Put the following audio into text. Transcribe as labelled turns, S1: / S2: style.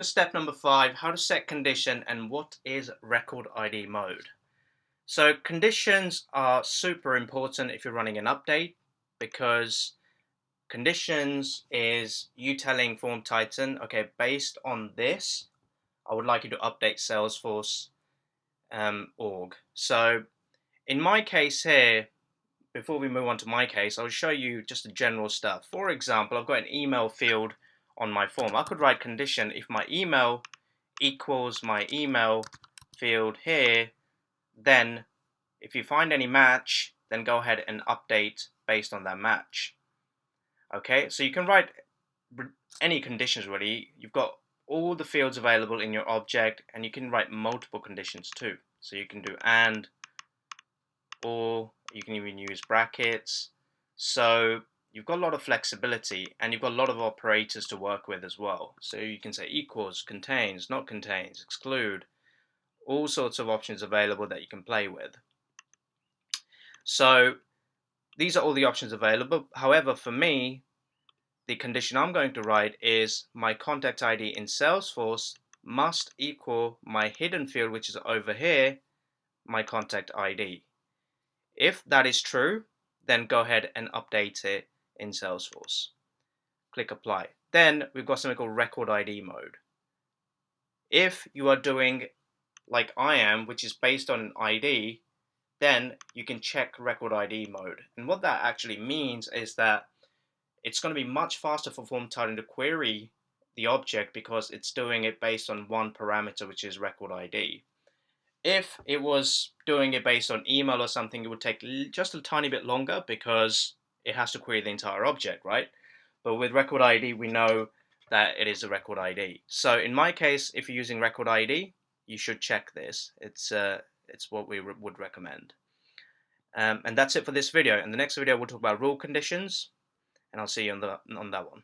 S1: Step number 5, how to set condition and what is record ID mode. So conditions are super important if you're running an update because conditions is you telling Form Titan, okay, based on this, I would like you to update Salesforce org. So in my case here, before we move on to my case, I'll show you just the general stuff. For example, I've got an email field on my form. I could write condition if my email equals my email field here, then if you find any match, then go ahead and update based on that match. Okay, so you can write any conditions really. You've got all the fields available in your object, and you can write multiple conditions too. So you can do and, or you can even use brackets. So you've got a lot of flexibility, and you've got a lot of operators to work with as well. So you can say equals, contains, not contains, exclude, all sorts of options available that you can play with. So these are all the options available. However, for me, the condition I'm going to write is my contact ID in Salesforce must equal my hidden field, which is over here, my contact ID. If that is true, then go ahead and update it in Salesforce. Click apply. Then we've got something called record ID mode. If you are doing like I am, which is based on an ID, then you can check record ID mode. And what that actually means is that it's going to be much faster for Form Titan to query the object because it's doing it based on one parameter, which is record ID. If it was doing it based on email or something, it would take just a tiny bit longer because it has to query the entire object, right? But with record ID, we know that it is a record ID. So in my case, if you're using record ID, you should check this. It's what we would recommend. And that's it for this video. In the next video, we'll talk about rule conditions, and I'll see you on that one.